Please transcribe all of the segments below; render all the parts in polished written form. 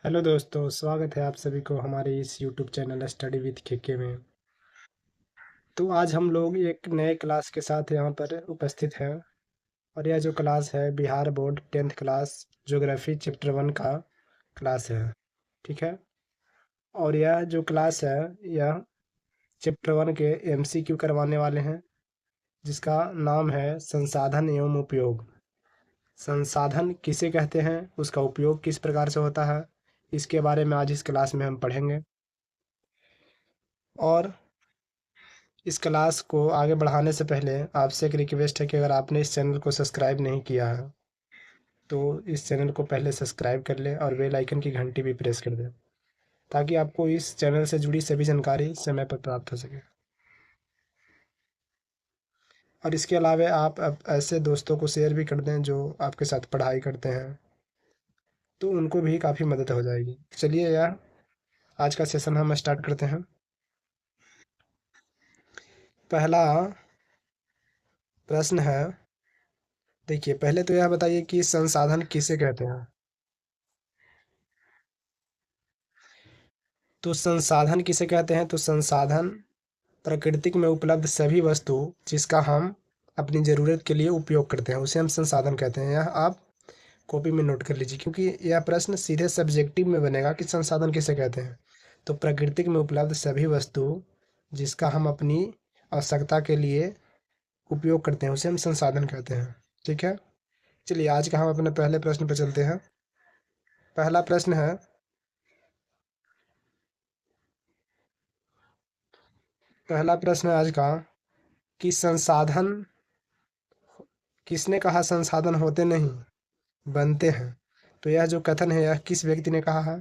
Hello दोस्तों, स्वागत है आप सभी को हमारे इस YouTube channel study with KK में। तो आज हम लोग एक नए क्लास के साथ यहाँ पर उपस्थित हैं। और यह जो क्लास है Bihar board 10th class geography chapter 1 का क्लास है। ठीक है। और यह जो क्लास है यह चैप्टर 1 के एमसीक्यू करवाने वाले हैं, जिसका नाम है संसाधन एवं उपयोग। संसाधन किसे कहते हैं, उसका उपयोग किस प्रकार से होता है, इसके बारे में आज इस क्लास में हम पढ़ेंगे। और इस क्लास को आगे बढ़ाने से पहले आपसे एक रिक्वेस्ट है कि अगर आपने इस चैनल को सब्सक्राइब नहीं किया है तो इस चैनल को पहले सब्सक्राइब कर लें और बेल आइकन की घंटी भी प्रेस कर दें, ताकि आपको इस चैनल से जुड़ी सभी जानकारी समय पर प्राप्त हो सके। और इसके अलावा आप ऐसे दोस्तों को शेयर भी कर दें जो आपके साथ पढ़ाई करते हैं, तो उनको भी काफ़ी मदद हो जाएगी। चलिए यार, आज का सेशन हम स्टार्ट करते हैं। पहला प्रश्न है, देखिए पहले तो यह बताइए कि संसाधन किसे कहते हैं। तो संसाधन किसे कहते हैं, तो संसाधन प्रकृति में उपलब्ध सभी वस्तु जिसका हम अपनी ज़रूरत के लिए उपयोग करते हैं उसे हम संसाधन कहते हैं। यह आप कॉपी में नोट कर लीजिए, क्योंकि यह प्रश्न सीधे सब्जेक्टिव में बनेगा कि संसाधन किसे कहते हैं। तो प्रकृति में उपलब्ध सभी वस्तु जिसका हम अपनी आवश्यकता के लिए उपयोग करते हैं उसे हम संसाधन कहते हैं। ठीक है। चलिए आज का हम अपने पहले प्रश्न पर चलते हैं। पहला प्रश्न है, पहला प्रश्न है आज का कि संसाधन, किसने कहा संसाधन होते नहीं बनते हैं। तो यह जो कथन है यह किस व्यक्ति ने कहा है,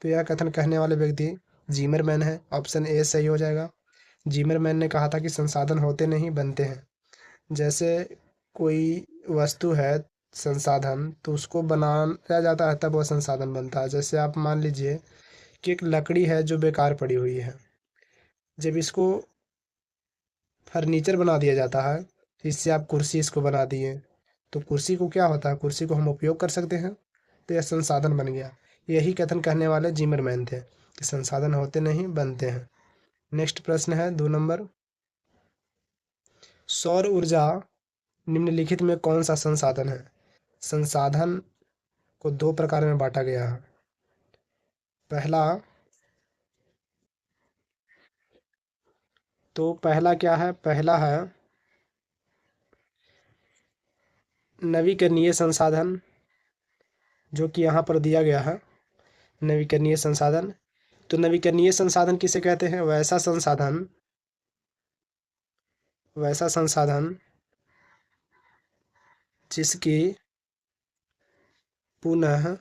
तो यह कथन कहने वाले व्यक्ति जीमरमैन है। ऑप्शन ए सही हो जाएगा। जीमरमैन ने कहा था कि संसाधन होते नहीं बनते हैं। जैसे कोई वस्तु है संसाधन, तो उसको बनाया जाता है तब वह संसाधन बनता है। जैसे आप मान लीजिए कि एक लकड़ी है जो बेकार पड़ी हुई है, जब इसको फर्नीचर बना दिया जाता है, इससे आप कुर्सी इसको बना दिए, तो कुर्सी को क्या होता है, कुर्सी को हम उपयोग कर सकते हैं, तो यह संसाधन बन गया। यही कथन कहने वाले जिमरमैन थे कि संसाधन होते नहीं बनते हैं। नेक्स्ट प्रश्न है 2 नंबर, सौर ऊर्जा निम्नलिखित में कौन सा संसाधन है। संसाधन को 2 प्रकार में बांटा गया है। पहला, तो पहला क्या है, पहला है नवीकरणीय संसाधन, जो कि यहाँ पर दिया गया है नवीकरणीय संसाधन। तो नवीकरणीय संसाधन किसे कहते हैं, वैसा संसाधन जिसकी पुनः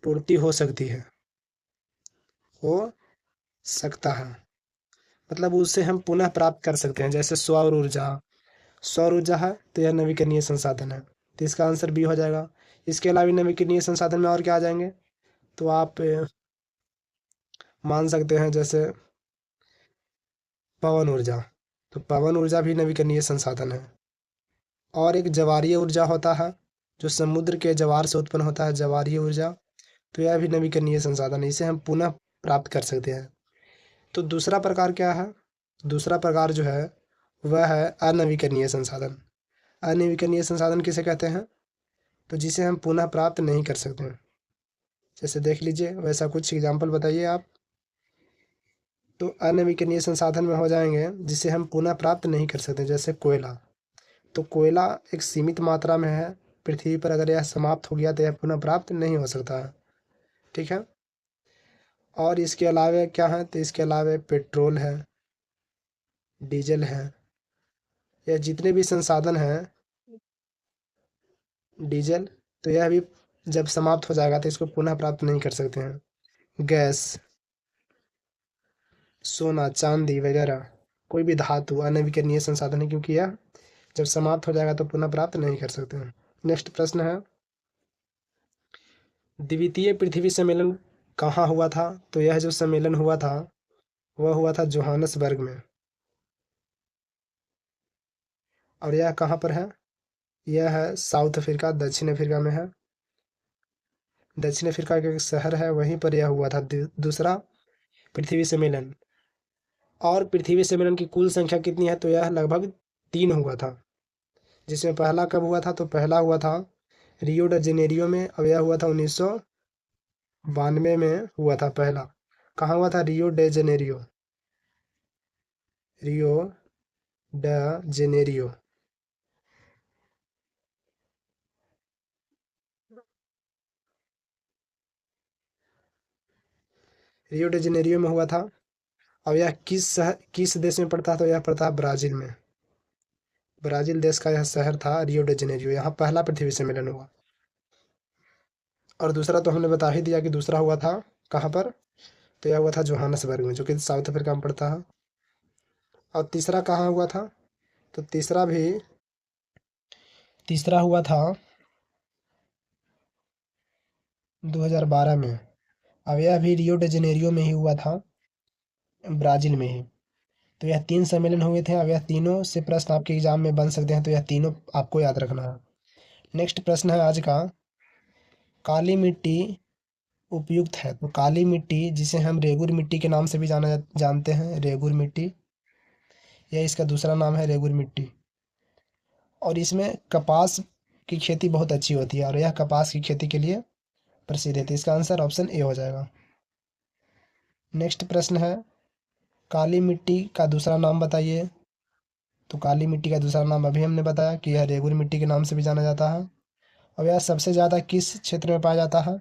पूर्ति हो सकता है, मतलब उससे हम पुनः प्राप्त कर सकते हैं। जैसे सौर ऊर्जा है तो यह नवीकरणीय संसाधन है, तो इसका आंसर बी हो जाएगा। इसके अलावा नवीकरणीय संसाधन में और क्या आ जाएंगे, तो आप मान सकते हैं जैसे पवन ऊर्जा, तो पवन ऊर्जा भी नवीकरणीय संसाधन है। और एक ज्वारीय ऊर्जा होता है, जो समुद्र के ज्वार से उत्पन्न होता है, ज्वारीय ऊर्जा, तो यह भी नवीकरणीय संसाधन है, इसे हम पुनः प्राप्त कर सकते हैं। तो दूसरा प्रकार क्या है, दूसरा प्रकार जो है वह है अनवीकरणीय संसाधन। अनवीकरणीय संसाधन किसे कहते हैं, तो जिसे हम पुनः प्राप्त नहीं कर सकते हैं। जैसे देख लीजिए, वैसा कुछ एग्जाम्पल बताइए आप। तो अनवीकरणीय संसाधन में हो जाएंगे जिसे हम पुनः प्राप्त नहीं कर सकते, जैसे कोयला। तो कोयला एक सीमित मात्रा में है पृथ्वी पर, अगर यह समाप्त हो गया तो यह पुनः प्राप्त नहीं हो सकता है। ठीक है। और इसके अलावा क्या है, तो इसके अलावा पेट्रोल है, डीजल है, यह जितने भी संसाधन हैं, डीजल, तो यह भी जब समाप्त हो जाएगा तो इसको पुनः प्राप्त नहीं कर सकते हैं। गैस, सोना, चांदी वगैरह, कोई भी धातु अनवीकरणीय संसाधन है, क्योंकि यह जब समाप्त हो जाएगा तो पुनः प्राप्त नहीं कर सकते हैं। नेक्स्ट प्रश्न है, द्वितीय पृथ्वी सम्मेलन कहाँ हुआ था। तो यह जो सम्मेलन हुआ था वह हुआ था जोहानसबर्ग में। और यह कहाँ पर है, यह है साउथ अफ्रीका, दक्षिण अफ्रीका में है। दक्षिण अफ्रीका का एक शहर है, वहीं पर यह हुआ था दूसरा पृथ्वी सम्मेलन। और पृथ्वी सम्मेलन की कुल संख्या कितनी है, तो यह लगभग 3 हुआ था। जिसमें पहला कब हुआ था, तो पहला हुआ था रियो ड जेनेरियो में, और यह हुआ था 1992 में हुआ था पहला। कहाँ हुआ था, रियो डे जेनेरियो, रियो ड जेनेरियो। रियो ड जेनेरियो में हुआ था। और यह किस देश में पड़ता है, तो यह पड़ता है ब्राज़ील में। ब्राज़ील देश का यह शहर था रियो ड जेनेरियो, यहाँ पहला पृथ्वी सम्मेलन हुआ। और दूसरा तो हमने बता ही दिया कि दूसरा हुआ था कहाँ पर, तो यह हुआ था जोहान्सबर्ग में, जो कि साउथ अफ्रीका में पड़ता है। और तीसरा कहाँ हुआ था, तो तीसरा हुआ था 2012 में। अब यह भी रियो ड जेनेरियो में ही हुआ था, ब्राज़ील में ही। तो यह 3 सम्मेलन हुए थे। अब यह तीनों से प्रश्न आपके एग्जाम में बन सकते हैं, तो यह तीनों आपको याद रखना है। नेक्स्ट प्रश्न है आज का, काली मिट्टी उपयुक्त है। तो काली मिट्टी, जिसे हम रेगुर मिट्टी के नाम से भी जानते हैं, रेगुर मिट्टी, यह इसका दूसरा नाम है, रेगुर मिट्टी। और इसमें कपास की खेती बहुत अच्छी होती है, और यह कपास की खेती के लिए प्रसिद्ध है। तो इसका आंसर ऑप्शन ए हो जाएगा। नेक्स्ट प्रश्न है, काली मिट्टी का दूसरा नाम बताइए। तो काली मिट्टी का दूसरा नाम अभी हमने बताया कि यह रेगुर मिट्टी के नाम से भी जाना जाता है। और यह सबसे ज़्यादा किस क्षेत्र में पाया जाता है,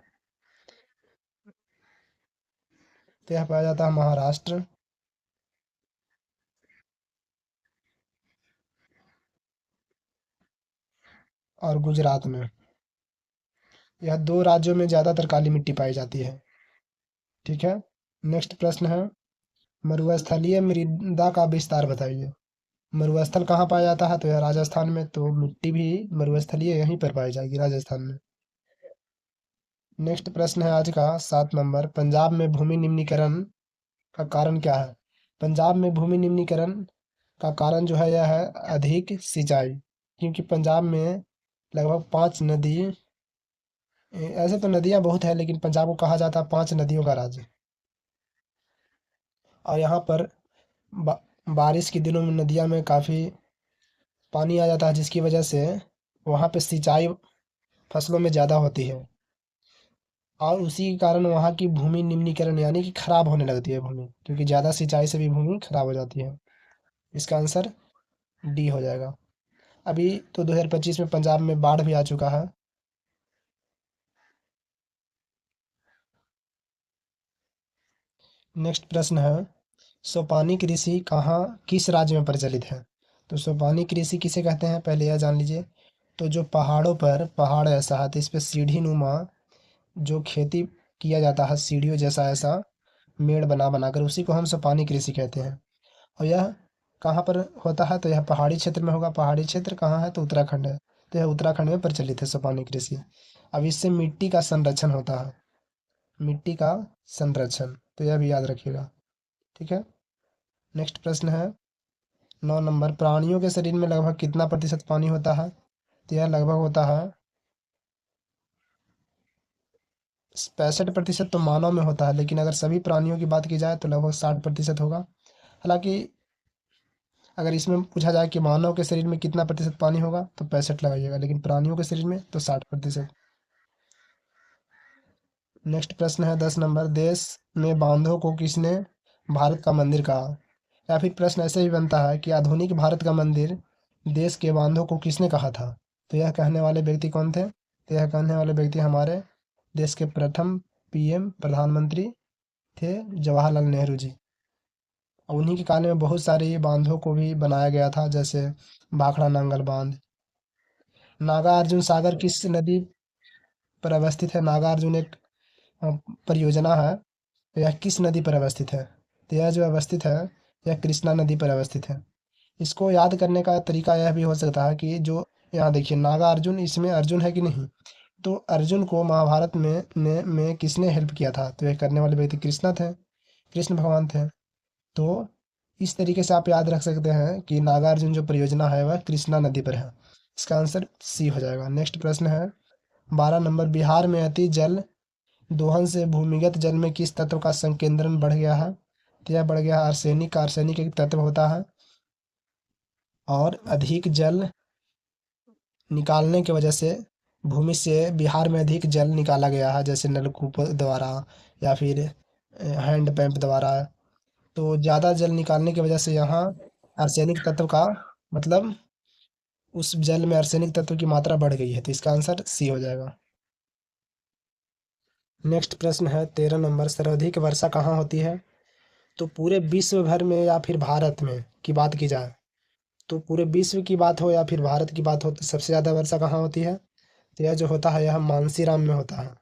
तो यह पाया जाता है महाराष्ट्र और गुजरात में। यह 2 राज्यों में ज़्यादातर काली मिट्टी पाई जाती है। ठीक है। नेक्स्ट प्रश्न है, मरुस्थलीय मृदा का विस्तार बताइए। मरुस्थल कहाँ पाया जाता है, तो यह राजस्थान में। तो मिट्टी भी मरुस्थलीय यहीं पर पाई जाएगी, राजस्थान में। नेक्स्ट प्रश्न है आज का 7 नंबर, पंजाब में भूमि निम्नीकरण का कारण क्या है। पंजाब में भूमि निम्नीकरण का कारण जो है, यह है अधिक सिंचाई। क्योंकि पंजाब में लगभग 5 नदी, ऐसे तो नदियाँ बहुत है, लेकिन पंजाब को कहा जाता है 5 नदियों का राज्य। और यहाँ पर बा, बारिश के दिनों में नदियाँ में काफ़ी पानी आ जाता है, जिसकी वजह से वहाँ पे सिंचाई फसलों में ज़्यादा होती है। और उसी के कारण वहाँ की भूमि निम्नीकरण, यानी कि खराब होने लगती है भूमि, क्योंकि ज़्यादा सिंचाई से भी भूमि खराब हो जाती है। इसका आंसर डी हो जाएगा। अभी तो 2025 में पंजाब में बाढ़ भी आ चुका है। नेक्स्ट प्रश्न है, सोपानी कृषि कहाँ किस राज्य में प्रचलित है। तो सोपानी कृषि किसे कहते हैं, पहले यह जान लीजिए। तो जो पहाड़ों पर, पहाड़ ऐसा है तो इस पे सीढ़ी नुमा जो खेती किया जाता है, सीढ़ियों जैसा ऐसा मेड़ बना बनाकर, उसी को हम सोपानी कृषि कहते हैं। और यह कहाँ पर होता है, तो यह पहाड़ी क्षेत्र में होगा। पहाड़ी क्षेत्र कहाँ है, तो उत्तराखंड है। तो यह उत्तराखंड में प्रचलित है सोपानी कृषि। अब इससे मिट्टी का संरक्षण होता है, मिट्टी का संरक्षण, तो यह भी याद रखिएगा। ठीक है। नेक्स्ट प्रश्न है 9 नंबर, प्राणियों के शरीर में लगभग कितना प्रतिशत पानी होता है। तो यह लगभग होता है 65%। तो मानव में होता है, लेकिन अगर सभी प्राणियों की बात की जाए तो लगभग 60% होगा। हालांकि अगर इसमें पूछा जाए कि मानव के शरीर में कितना प्रतिशत पानी होगा, तो 65 लगाइएगा, लेकिन प्राणियों के शरीर में तो 60%। नेक्स्ट प्रश्न है 10 नंबर, देश में बांधों को किसने भारत का मंदिर कहा। या फिर प्रश्न ऐसे भी बनता है कि आधुनिक भारत का मंदिर देश के बांधों को किसने कहा था। तो यह कहने वाले व्यक्ति कौन थे, तो यह कहने वाले व्यक्ति हमारे देश के प्रथम पीएम प्रधानमंत्री थे, जवाहरलाल नेहरू जी। और उन्हीं के काल में बहुत सारे ये बांधों को भी बनाया गया था, जैसे भाखड़ा नांगल बांध। नागार्जुन सागर किस नदी पर अवस्थित है। नागार्जुन एक अ, परियोजना है, तो यह किस नदी पर अवस्थित है। तो यह जो अवस्थित है, यह कृष्णा नदी पर अवस्थित है। इसको याद करने का तरीका यह भी हो सकता है कि जो यहाँ देखिए नागार्जुन, इसमें अर्जुन है कि नहीं। तो अर्जुन को महाभारत में किसने हेल्प किया था, तो यह करने वाले व्यक्ति कृष्णा थे, कृष्ण भगवान थे। तो इस तरीके से आप याद रख सकते हैं कि नागार्जुन जो परियोजना है वह कृष्णा नदी पर है। इसका आंसर सी हो जाएगा। नेक्स्ट प्रश्न है 12 नंबर, बिहार में अति जल दोहन से भूमिगत जल में किस तत्व का संकेंद्रण बढ़ गया है? तो यह बढ़ गया आर्सेनिक। आर्सेनिक एक तत्व होता है और अधिक जल निकालने की वजह से भूमि से बिहार में अधिक जल निकाला गया है, जैसे नलकूप द्वारा या फिर हैंड पंप द्वारा। तो ज़्यादा जल निकालने की वजह से यहाँ आर्सेनिक तत्व का मतलब उस जल में आर्सेनिक तत्व की मात्रा बढ़ गई है, तो इसका आंसर सी हो जाएगा। नेक्स्ट प्रश्न है 13 नंबर, सर्वाधिक वर्षा कहाँ होती है? तो पूरे विश्व भर में या फिर भारत में की बात की जाए, तो पूरे विश्व की बात हो या फिर भारत की बात हो, तो सबसे ज़्यादा वर्षा कहाँ होती है? तो यह जो होता है यह मानसीराम में होता है।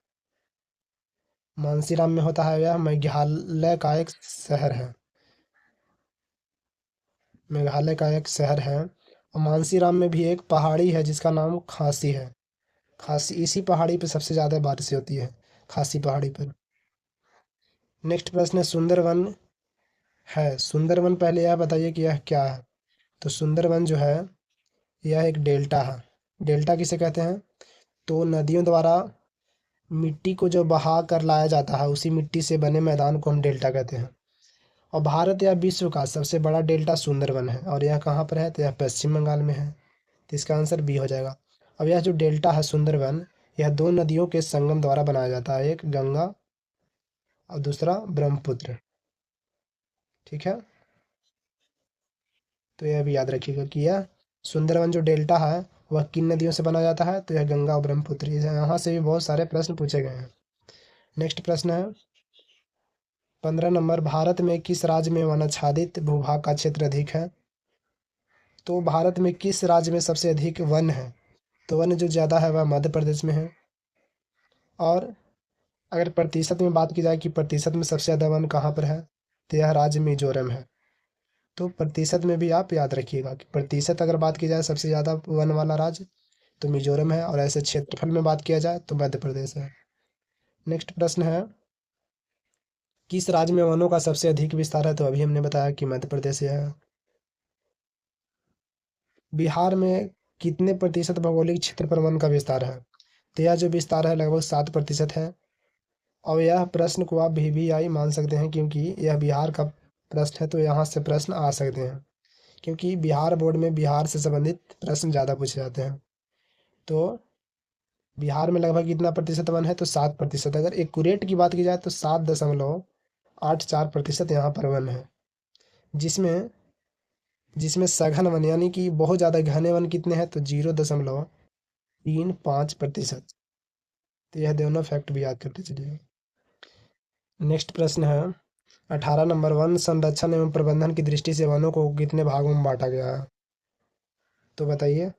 मानसीराम में होता है, यह मेघालय का एक शहर है। मेघालय का एक शहर है। और मानसीराम में भी एक पहाड़ी है जिसका नाम खासी है। खासी, इसी पहाड़ी पे सबसे ज़्यादा बारिश होती है, खासी पहाड़ी पर। नेक्स्ट प्रश्न है सुंदरवन है। सुंदरवन, पहले यह बताइए कि यह क्या है? तो सुंदरवन जो है यह एक डेल्टा है। डेल्टा किसे कहते हैं? तो नदियों द्वारा मिट्टी को जो बहा कर लाया जाता है, उसी मिट्टी से बने मैदान को हम डेल्टा कहते हैं। और भारत या विश्व का सबसे बड़ा डेल्टा सुंदरवन है, और यह कहाँ पर है? तो यह पश्चिम बंगाल में है। तो इसका आंसर बी हो जाएगा। अब यह जो डेल्टा है सुंदरवन, यह दो नदियों के संगम द्वारा बनाया जाता है, एक गंगा और दूसरा ब्रह्मपुत्र। ठीक है, तो यह भी याद रखिएगा कि यह सुंदरवन जो डेल्टा है वह किन नदियों से बना जाता है? तो यह गंगा और ब्रह्मपुत्र। यहाँ से भी बहुत सारे प्रश्न पूछे गए हैं। नेक्स्ट प्रश्न है 15 नंबर, भारत में किस राज्य में वनाच्छादित भूभाग का क्षेत्र अधिक है? तो भारत में किस राज्य में सबसे अधिक वन है? तो वन जो ज़्यादा है वह मध्य प्रदेश में है। और अगर प्रतिशत में बात की जाए कि प्रतिशत में सबसे ज़्यादा वन कहाँ पर है, तो यह राज्य मिजोरम है। तो प्रतिशत में भी आप याद रखिएगा कि प्रतिशत अगर बात की जाए सबसे ज़्यादा वन वाला राज्य तो मिजोरम है, और ऐसे क्षेत्रफल में बात किया जाए तो मध्य प्रदेश है। नेक्स्ट प्रश्न है किस राज्य में वनों का सबसे अधिक विस्तार है? तो अभी हमने बताया कि मध्य प्रदेश है। बिहार में कितने प्रतिशत भौगोलिक क्षेत्र पर वन का विस्तार है? तो यह जो विस्तार है लगभग 7% है। और यह प्रश्न को आप VVI मान सकते हैं, क्योंकि यह बिहार का प्रश्न है, तो यहाँ से प्रश्न आ सकते हैं, क्योंकि बिहार बोर्ड में बिहार से संबंधित प्रश्न ज़्यादा पूछे जाते हैं। तो बिहार में लगभग कितना प्रतिशत वन है? तो 7%। अगर एक्यूरेट की बात की जाए तो 7.84% यहाँ पर वन है, जिसमें जिसमें सघन वन यानी कि बहुत ज़्यादा घने वन कितने हैं? तो 0.35%। तो यह दोनों फैक्ट भी याद करते चलिए। नेक्स्ट प्रश्न है 18 नंबर, वन संरक्षण एवं प्रबंधन की दृष्टि से वनों को कितने भागों में बांटा गया है? तो बताइए।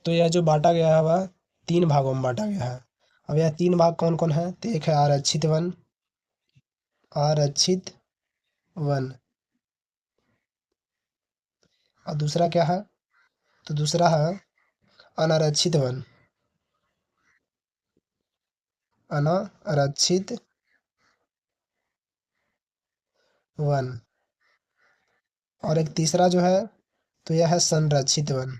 तो यह जो बांटा गया है वह 3 भागों में बांटा गया है। अब यह 3 भाग कौन कौन है? तो एक है आरक्षित वन, आरक्षित वन, और दूसरा क्या है? तो दूसरा है अनारक्षित वन, अनारक्षित वन। और एक तीसरा जो है तो यह है संरक्षित वन।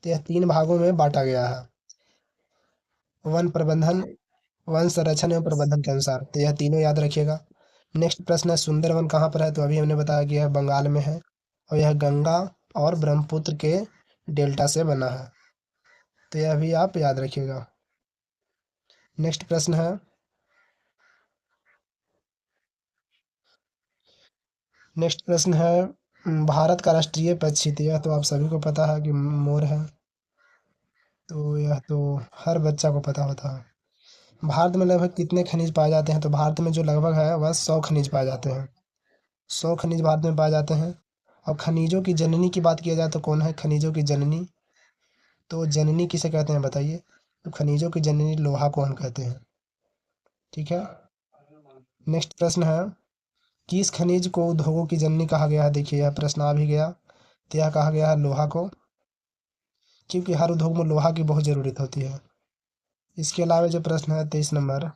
तो यह 3 भागों में बांटा गया है वन प्रबंधन, वन संरक्षण एवं प्रबंधन के अनुसार। तो यह तीनों याद रखिएगा। नेक्स्ट प्रश्न है सुंदरवन कहाँ पर है? तो अभी हमने बताया कि यह बंगाल में है, और यह गंगा और ब्रह्मपुत्र के डेल्टा से बना है। तो यह भी आप याद रखिएगा। नेक्स्ट प्रश्न है भारत का राष्ट्रीय पक्षी, तो यह तो आप सभी को पता है कि मोर है। तो यह तो हर बच्चा को पता होता है। भारत में लगभग कितने खनिज पाए जाते हैं? तो भारत में जो लगभग है वह 100 खनिज पाए जाते हैं। 100 खनिज भारत में पाए जाते हैं। और खनिजों की जननी की बात किया जाए तो कौन है खनिजों की जननी? तो जननी किसे कहते हैं बताइए? तो खनिजों की जननी लोहा को हम कहते हैं। ठीक है। नेक्स्ट प्रश्न है किस खनिज को उद्योगों की जननी कहा गया है? देखिए यह प्रश्न आ भी गया। तो यह कहा गया है लोहा को, क्योंकि हर उद्योग में लोहा की बहुत ज़रूरत होती है। इसके अलावा जो प्रश्न है 23 नंबर,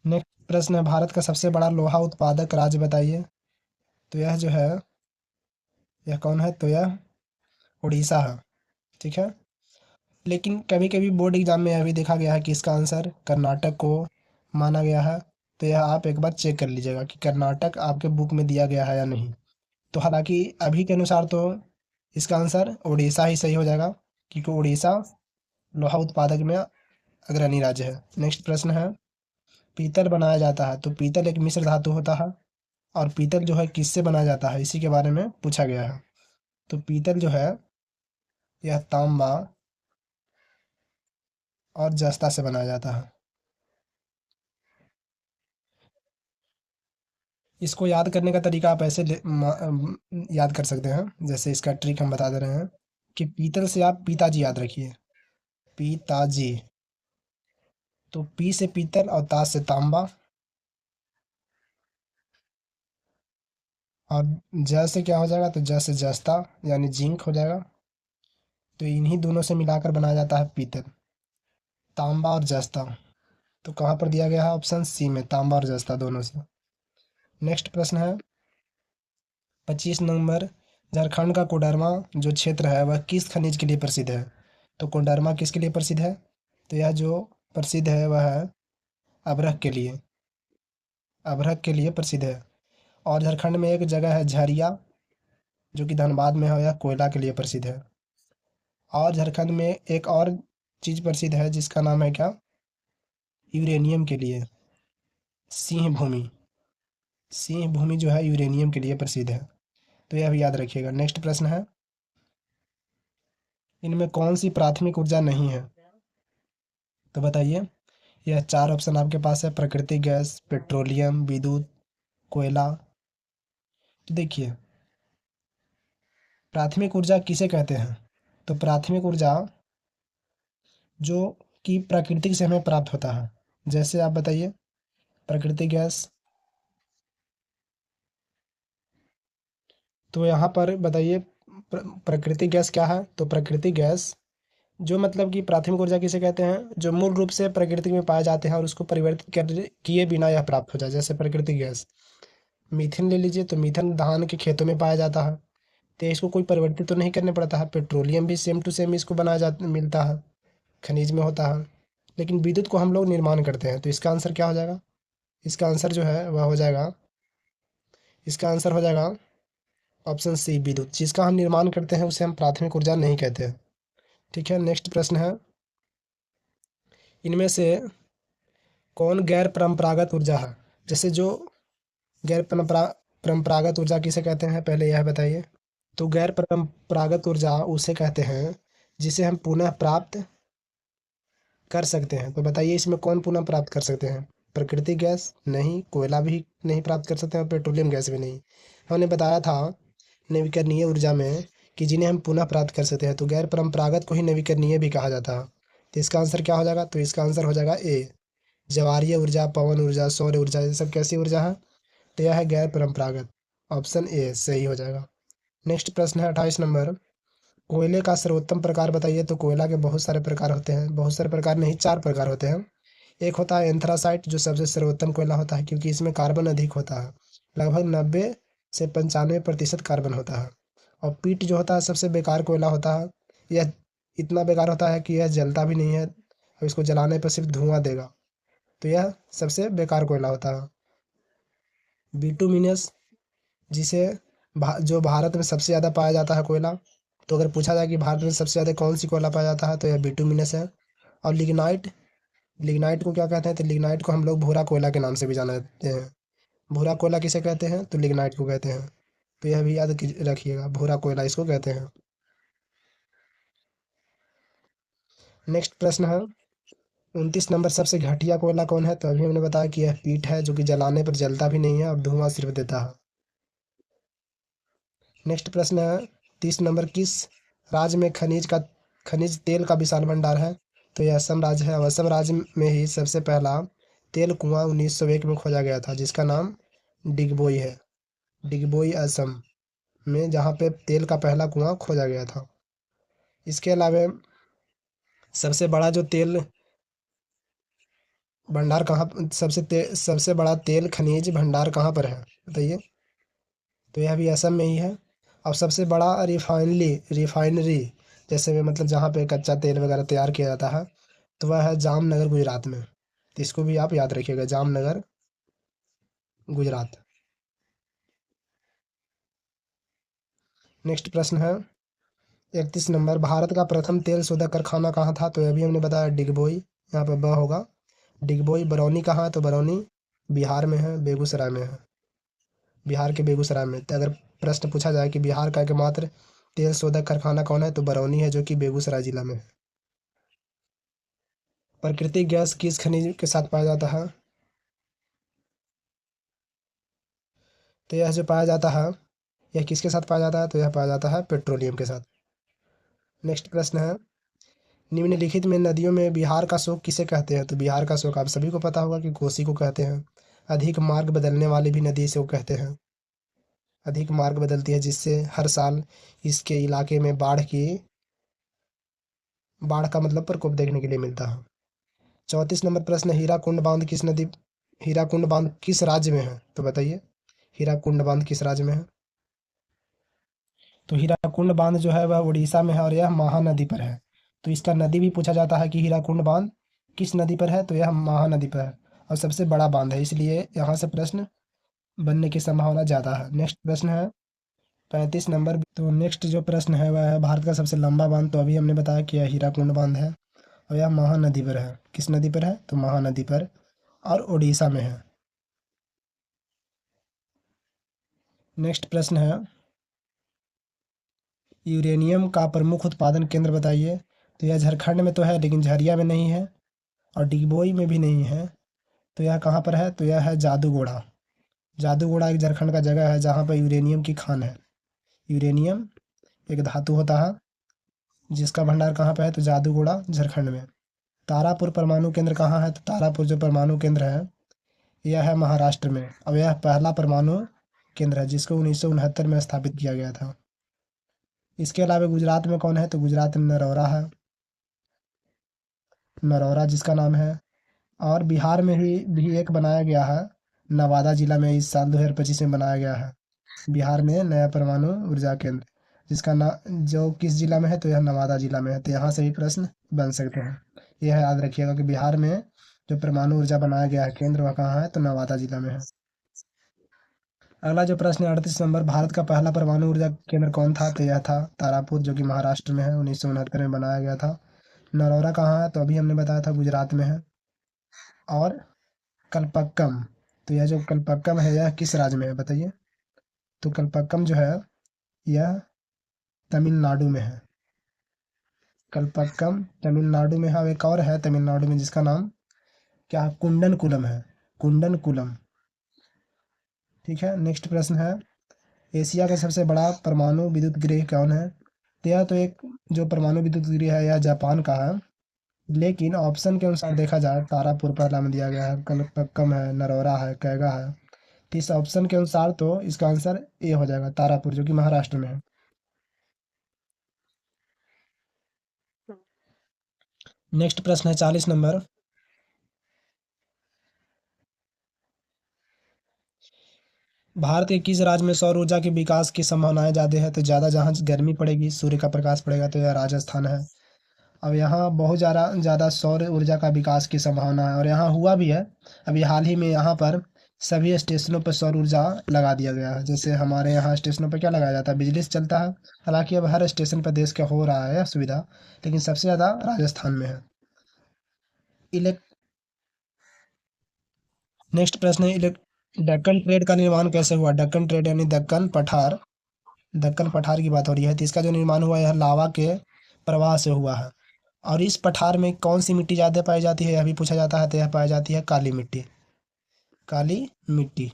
नेक्स्ट प्रश्न है भारत का सबसे बड़ा लोहा उत्पादक राज्य बताइए। तो यह जो है यह कौन है? तो यह उड़ीसा है। ठीक है। लेकिन कभी कभी बोर्ड एग्जाम में यह भी देखा गया है कि इसका आंसर कर्नाटक को माना गया है। तो यह आप एक बार चेक कर लीजिएगा कि कर्नाटक आपके बुक में दिया गया है या नहीं। तो हालांकि अभी के अनुसार तो इसका आंसर उड़ीसा ही सही हो जाएगा, क्योंकि उड़ीसा लोहा उत्पादक में अग्रणी राज्य है। नेक्स्ट प्रश्न है, पीतल बनाया जाता है, तो पीतल एक मिश्र धातु होता है, और पीतल जो है किससे बनाया जाता है इसी के बारे में पूछा गया है। तो पीतल जो है यह तांबा और जस्ता से बनाया जाता है। इसको याद करने का तरीका आप ऐसे याद कर सकते हैं, जैसे इसका ट्रिक हम बता दे रहे हैं कि पीतल से आप पिताजी याद रखिए, पिताजी। तो पी से पीतल और ता से तांबा, और ज से क्या हो जाएगा, तो ज से जस्ता यानी जिंक हो जाएगा। तो इन्हीं दोनों से मिलाकर बनाया जाता है पीतल, तांबा और जस्ता। तो कहाँ पर दिया गया है, ऑप्शन सी में, तांबा और जस्ता दोनों से। नेक्स्ट प्रश्न है 25 नंबर, झारखंड का कोडरमा जो क्षेत्र है वह किस खनिज के लिए प्रसिद्ध है। तो कोडरमा किसके लिए प्रसिद्ध है, तो यह जो प्रसिद्ध है वह है अभ्रक के लिए, अभ्रक के लिए प्रसिद्ध है। और झारखंड में एक जगह है झरिया जो कि धनबाद में है, यह कोयला के लिए प्रसिद्ध है। और झारखंड में एक और चीज़ प्रसिद्ध है जिसका नाम है क्या, यूरेनियम के लिए, सिंह भूमि, सिंह भूमि जो है यूरेनियम के लिए प्रसिद्ध है। तो यह भी याद रखिएगा। नेक्स्ट प्रश्न है, इनमें कौन सी प्राथमिक ऊर्जा नहीं है। तो बताइए, यह चार ऑप्शन आपके पास है, प्राकृतिक गैस, पेट्रोलियम, विद्युत, कोयला। तो देखिए, प्राथमिक ऊर्जा किसे कहते हैं, तो प्राथमिक ऊर्जा जो कि प्राकृतिक से हमें प्राप्त होता है, जैसे आप बताइए, प्राकृतिक गैस। तो यहाँ पर बताइए प्राकृतिक गैस क्या है, तो प्राकृतिक गैस जो मतलब कि प्राथमिक ऊर्जा किसे कहते हैं, जो मूल रूप से प्रकृति में पाए जाते हैं और उसको परिवर्तित कर किए बिना यह प्राप्त हो जाए। जैसे प्राकृतिक गैस मीथेन ले लीजिए, तो मीथेन धान के खेतों में पाया जाता है, तो इसको कोई परिवर्तित तो नहीं करने पड़ता है। पेट्रोलियम भी सेम टू सेम इसको बनाया जा मिलता है, खनिज में होता है। लेकिन विद्युत को हम लोग निर्माण करते हैं, तो इसका आंसर क्या हो जाएगा, इसका आंसर जो है वह हो जाएगा, इसका आंसर हो जाएगा ऑप्शन सी, विद्युत। जिसका हम निर्माण करते हैं उसे हम प्राथमिक ऊर्जा नहीं कहते हैं। ठीक है, नेक्स्ट प्रश्न है, इनमें से कौन गैर परंपरागत ऊर्जा है। जैसे जो गैर परंपरागत ऊर्जा किसे कहते हैं, पहले यह बताइए। तो गैर परंपरागत ऊर्जा उसे कहते हैं जिसे हम पुनः प्राप्त कर सकते हैं। तो बताइए इसमें कौन पुनः प्राप्त कर सकते हैं, प्राकृतिक गैस नहीं, कोयला भी नहीं प्राप्त कर सकते हैं, और पेट्रोलियम गैस भी नहीं। हमने बताया था नवीकरणीय ऊर्जा में कि जिन्हें हम पुनः प्राप्त कर सकते हैं, तो गैर परंपरागत को ही नवीकरणीय भी कहा जाता है। तो इसका आंसर क्या हो जाएगा, तो इसका आंसर हो जाएगा ए, ज्वारीय ऊर्जा, पवन ऊर्जा, सौर ऊर्जा, ये सब कैसी ऊर्जा है, तो यह है गैर परंपरागत। ऑप्शन ए सही हो जाएगा। नेक्स्ट प्रश्न है 28 नंबर, कोयले का सर्वोत्तम प्रकार बताइए। तो कोयला के बहुत सारे प्रकार होते हैं, बहुत सारे प्रकार नहीं, चार प्रकार होते हैं। एक होता है एंथ्रासाइट जो सबसे सर्वोत्तम कोयला होता है, क्योंकि इसमें कार्बन अधिक होता है, लगभग 90 से 95% कार्बन होता है। और पीट जो होता है सबसे बेकार कोयला होता है, यह इतना बेकार होता है कि यह जलता भी नहीं है, और इसको जलाने पर सिर्फ धुआं देगा। तो यह सबसे बेकार कोयला होता है। बिटुमिनस, जिसे जो भारत में सबसे ज़्यादा पाया जाता है कोयला। तो अगर पूछा जाए कि भारत में सबसे ज़्यादा कौन सी कोयला पाया जाता है, तो यह बिटुमिनस है। और लिग्नाइट, लिग्नाइट को क्या कहते हैं, तो लिग्नाइट को हम लोग भूरा कोयला के नाम से भी जानते हैं। भूरा कोयला किसे कहते हैं, तो लिग्नाइट को कहते हैं। तो यह भी याद रखिएगा, भूरा कोयला इसको कहते हैं। नेक्स्ट प्रश्न है 29 नंबर, सबसे घटिया कोयला कौन है। तो अभी हमने बताया कि यह पीट है जो कि जलाने पर जलता भी नहीं है और धुआं सिर्फ देता है। नेक्स्ट प्रश्न है 30 नंबर, किस राज्य में खनिज तेल का विशाल भंडार है। तो यह असम राज्य है, और असम राज्य में ही सबसे पहला तेल कुआं 1901 में खोजा गया था, जिसका नाम डिगबोई है। डिगबोई असम में, जहाँ पे तेल का पहला कुआं खोजा गया था। इसके अलावा सबसे बड़ा जो तेल भंडार कहाँ, सबसे बड़ा तेल खनिज भंडार कहाँ पर है बताइए। तो यह भी असम में ही है। और सबसे बड़ा रिफाइनरी जैसे में मतलब जहाँ पे कच्चा तेल वगैरह तैयार किया जाता है, तो वह है जामनगर गुजरात में। तो इसको भी आप याद रखिएगा, जामनगर गुजरात। नेक्स्ट प्रश्न है 31 नंबर, भारत का प्रथम तेल शोधक कारखाना कहाँ था? तो अभी हमने बताया डिगबोई, यहाँ पे ब होगा। डिगबोई। बरौनी कहाँ है? तो बरौनी बिहार में है, बेगूसराय में है, बिहार के बेगूसराय में। तो अगर प्रश्न पूछा जाए कि बिहार का एकमात्र तेल शोधक कारखाना कौन है, तो बरौनी है, जो कि बेगूसराय जिला में है। प्राकृतिक गैस किस खनिज के साथ पाया जाता है? तो यह जो पाया जाता है, यह किसके साथ पाया जाता है? तो यह पाया जाता है पेट्रोलियम के साथ। नेक्स्ट प्रश्न है, निम्नलिखित में नदियों में बिहार का शोक किसे कहते हैं? तो बिहार का शोक आप सभी को पता होगा कि कोसी को कहते हैं। अधिक मार्ग बदलने वाली भी नदी से वो कहते हैं, अधिक मार्ग बदलती है, जिससे हर साल इसके इलाके में बाढ़ का मतलब प्रकोप देखने के लिए मिलता है। 34 नंबर प्रश्न, हीराकुंड बांध किस राज्य में है? तो बताइए, हीराकुंड बांध किस राज्य में है? तो हीराकुंड बांध जो है वह उड़ीसा में है, और यह महानदी पर है। तो इसका नदी भी पूछा जाता है कि हीराकुंड बांध किस नदी पर है, तो यह महानदी पर है, और सबसे बड़ा बांध है, इसलिए यहाँ से प्रश्न बनने की संभावना ज़्यादा है। नेक्स्ट प्रश्न है 35 नंबर। तो नेक्स्ट जो प्रश्न है वह है, भारत का सबसे लंबा बांध? तो अभी हमने बताया कि यह हीराकुंड बांध है, और यह महानदी पर है। किस नदी पर है? तो महानदी पर, और उड़ीसा में है। नेक्स्ट प्रश्न है, यूरेनियम का प्रमुख उत्पादन केंद्र बताइए। तो यह झारखंड में तो है, लेकिन झरिया में नहीं है, और डिगबोई में भी नहीं है। तो यह कहाँ पर है? तो यह है जादूगोड़ा। जादूगोड़ा एक झारखंड का जगह है जहाँ पर यूरेनियम की खान है। यूरेनियम एक धातु होता है जिसका भंडार कहाँ पे है? तो जादूगोड़ा झारखंड में। तारापुर परमाणु केंद्र कहाँ है? तो तारापुर जो परमाणु केंद्र है यह है महाराष्ट्र में, और यह पहला परमाणु केंद्र है जिसको 1969 में स्थापित किया गया था। इसके अलावा गुजरात में कौन है? तो गुजरात में नरौरा है, नरौरा जिसका नाम है। और बिहार में ही भी एक बनाया गया है, नवादा जिला में, इस साल 2025 में बनाया गया है बिहार में नया परमाणु ऊर्जा केंद्र, जिसका नाम जो किस जिला में है? तो यह नवादा जिला में है। तो यहाँ से भी प्रश्न बन सकते हैं। यह याद रखिएगा कि बिहार में जो परमाणु ऊर्जा बनाया गया है केंद्र, वह कहाँ है? तो नवादा जिला में है। अगला जो प्रश्न है 38 नंबर, भारत का पहला परमाणु ऊर्जा केंद्र कौन था? तो यह था तारापुर, जो कि महाराष्ट्र में है, 1969 में बनाया गया था। नरौरा कहाँ है? तो अभी हमने बताया था गुजरात में है। और कलपक्कम, तो यह जो कलपक्कम है यह किस राज्य में है बताइए? तो कलपक्कम जो है यह तमिलनाडु में है। कलपक्कम तमिलनाडु में है। और एक और है तमिलनाडु में जिसका नाम क्या है? कुंडनकुलम है, कुंडनकुलम। ठीक है। नेक्स्ट प्रश्न है, एशिया का सबसे बड़ा परमाणु विद्युत गृह कौन है? तो यह तो एक जो परमाणु विद्युत गृह है यह जापान का है, लेकिन ऑप्शन के अनुसार देखा जाए तारापुर पहला में दिया गया है, कलपक्कम है, नरौरा है, कैगा है। तो इस ऑप्शन के अनुसार तो इसका आंसर ए हो जाएगा, तारापुर, जो कि महाराष्ट्र में है। नेक्स्ट प्रश्न है 40 नंबर, भारत के किस राज्य में सौर ऊर्जा के विकास की संभावनाएं ज़्यादा है? तो ज़्यादा जहाँ गर्मी पड़ेगी, सूर्य का प्रकाश पड़ेगा, तो यह राजस्थान है। अब यहाँ बहुत ज़्यादा ज़्यादा सौर ऊर्जा का विकास की संभावना है, और यहाँ हुआ भी है। अभी हाल ही में यहाँ पर सभी स्टेशनों पर सौर ऊर्जा लगा दिया गया है। जैसे हमारे यहाँ स्टेशनों पर क्या लगाया जाता है? बिजली से चलता है। हालांकि अब हर स्टेशन पर देश का हो रहा है यह सुविधा, लेकिन सबसे ज़्यादा राजस्थान में है। इलेक्ट नेक्स्ट प्रश्न है, दक्कन ट्रेड का निर्माण कैसे हुआ? दक्कन ट्रेड यानी दक्कन पठार, दक्कन पठार की बात हो रही है। तो इसका जो निर्माण हुआ यह लावा के प्रवाह से हुआ है। और इस पठार में कौन सी मिट्टी ज़्यादा पाई जाती है, यह भी पूछा जाता है। तो यह पाई जाती है काली मिट्टी, काली मिट्टी।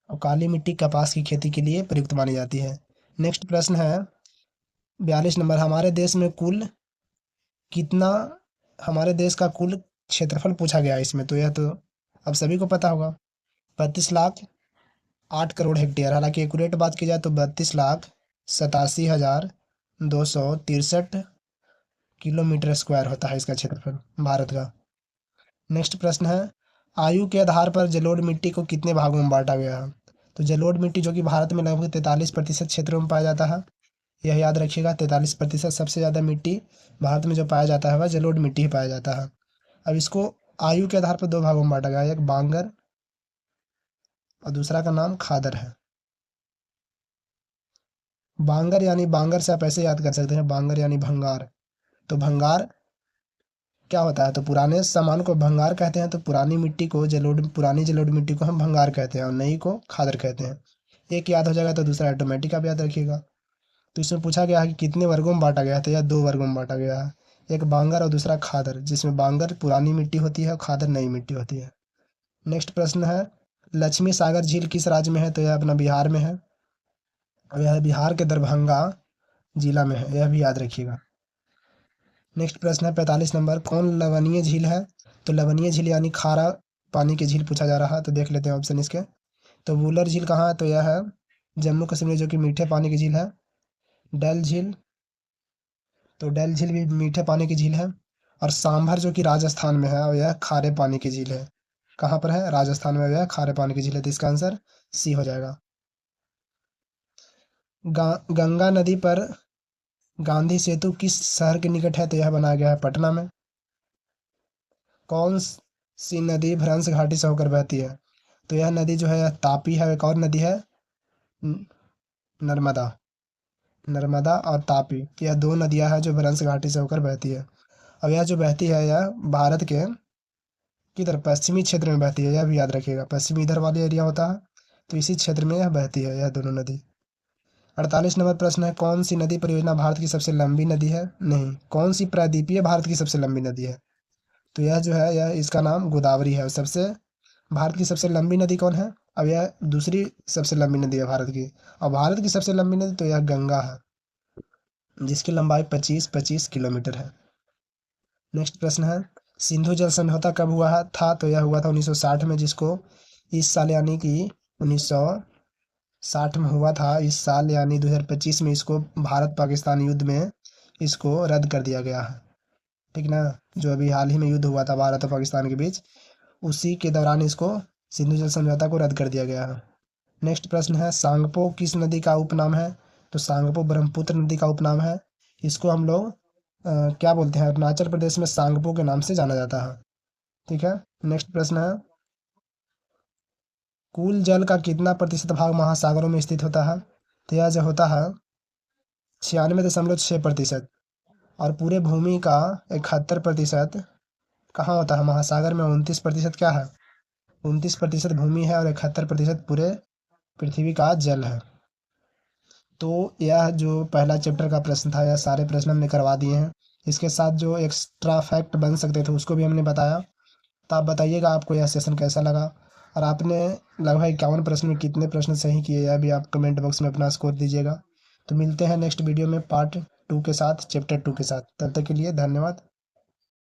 और काली मिट्टी कपास की खेती के लिए प्रयुक्त मानी जाती है। नेक्स्ट प्रश्न है 42 नंबर, कितना हमारे देश का कुल क्षेत्रफल पूछा गया है इसमें। तो यह तो अब सभी को पता होगा, 32,08 करोड़ हेक्टेयर। हालांकि एक्यूरेट बात की जाए तो 32,87,263 किलोमीटर स्क्वायर होता है इसका क्षेत्रफल भारत का। नेक्स्ट प्रश्न है, आयु के आधार पर जलोढ़ मिट्टी को कितने भागों में बांटा गया है? तो जलोढ़ मिट्टी जो कि भारत में लगभग 43% क्षेत्रों में पाया जाता है, यह याद रखिएगा। 43% सबसे ज़्यादा मिट्टी भारत में जो पाया जाता है वह जलोढ़ मिट्टी ही पाया जाता है। अब इसको आयु के आधार पर दो भागों में बांटा गया है, एक बांगर और दूसरा का नाम खादर है। बांगर यानी बांगर से आप ऐसे याद कर सकते हैं, बांगर यानी भंगार। तो भंगार क्या होता है, तो पुराने सामान को भंगार कहते हैं। तो पुरानी मिट्टी को पुरानी जलोढ़ मिट्टी को हम भंगार कहते हैं और नई को खादर कहते हैं। एक याद हो जाएगा तो दूसरा ऑटोमेटिक आप याद रखिएगा। तो इसमें पूछा गया है कि कितने वर्गों में बांटा गया है, तो यह दो वर्गों में बांटा गया है, एक बांगर और दूसरा खादर, जिसमें बांगर पुरानी मिट्टी होती है और खादर नई मिट्टी होती है। नेक्स्ट प्रश्न है, लक्ष्मी सागर झील किस राज्य में है, तो यह अपना बिहार में है और यह बिहार के दरभंगा जिला में है, यह भी याद रखिएगा। नेक्स्ट प्रश्न है 45 नंबर, कौन लवणीय झील है, तो लवणीय झील यानी खारा पानी की झील पूछा जा रहा है। तो देख लेते हैं ऑप्शन इसके। तो वुलर झील कहाँ है, तो यह है जम्मू कश्मीर, जो कि मीठे पानी की झील है। डल झील, तो डल झील भी मीठे पानी की झील है। और सांभर जो कि राजस्थान में है और यह खारे पानी की झील है। कहाँ पर है, राजस्थान में, यह खारे पानी की झील है। तो इसका आंसर सी हो जाएगा। गंगा नदी पर गांधी सेतु किस शहर के निकट है, तो यह बनाया गया है पटना में। कौन सी नदी भ्रंश घाटी से होकर बहती है, तो यह नदी जो है यह तापी है। एक और नदी है न- नर्मदा। नर्मदा और तापी, यह दो नदियां हैं जो भ्रंश घाटी से होकर बहती है। अब यह जो बहती है यह भारत के किधर, पश्चिमी क्षेत्र में बहती है, यह भी याद रखिएगा। पश्चिमी इधर वाले एरिया होता है, तो इसी क्षेत्र में यह बहती है, यह दोनों नदी। 48 नंबर प्रश्न है, कौन सी नदी परियोजना भारत की सबसे लंबी नदी है, नहीं, कौन सी प्रायद्वीपीय भारत की सबसे लंबी नदी है, तो यह जो है यह इसका नाम गोदावरी है। सबसे भारत की सबसे लंबी नदी कौन है, अब यह दूसरी सबसे लंबी नदी है भारत की। और भारत की सबसे लंबी नदी तो यह गंगा है, जिसकी लंबाई 25-25 किलोमीटर है। नेक्स्ट प्रश्न है, सिंधु जल समझौता कब हुआ था, तो यह हुआ था 1960 में, जिसको इस साल यानी कि 1960 में हुआ था। इस साल यानी 2025 में इसको भारत पाकिस्तान युद्ध में इसको रद्द कर दिया गया है, ठीक ना। जो अभी हाल ही में युद्ध हुआ था भारत और पाकिस्तान के बीच, उसी के दौरान इसको सिंधु जल समझौता को रद्द कर दिया गया है। नेक्स्ट प्रश्न है, सांगपो किस नदी का उपनाम है, तो सांगपो ब्रह्मपुत्र नदी का उपनाम है। इसको हम लोग क्या बोलते हैं, अरुणाचल प्रदेश में सांगपो के नाम से जाना जाता है, ठीक है। नेक्स्ट प्रश्न है, कुल जल का कितना प्रतिशत भाग महासागरों में स्थित होता है, तो यह जो होता है 96.6%। और पूरे भूमि का 71% कहाँ होता है, महासागर में। 29% क्या है, 29% भूमि है और 71% पूरे पृथ्वी का जल है। तो यह जो पहला चैप्टर का प्रश्न था, यह सारे प्रश्न हमने करवा दिए हैं। इसके साथ जो एक्स्ट्रा फैक्ट बन सकते थे उसको भी हमने बताया। तो आप बताइएगा आपको यह सेशन कैसा लगा, और आपने लगभग 51 प्रश्न में कितने प्रश्न सही किए, यह भी आप कमेंट बॉक्स में अपना स्कोर दीजिएगा। तो मिलते हैं नेक्स्ट वीडियो में पार्ट 2 के साथ, चैप्टर 2 के साथ। तब तक के लिए धन्यवाद।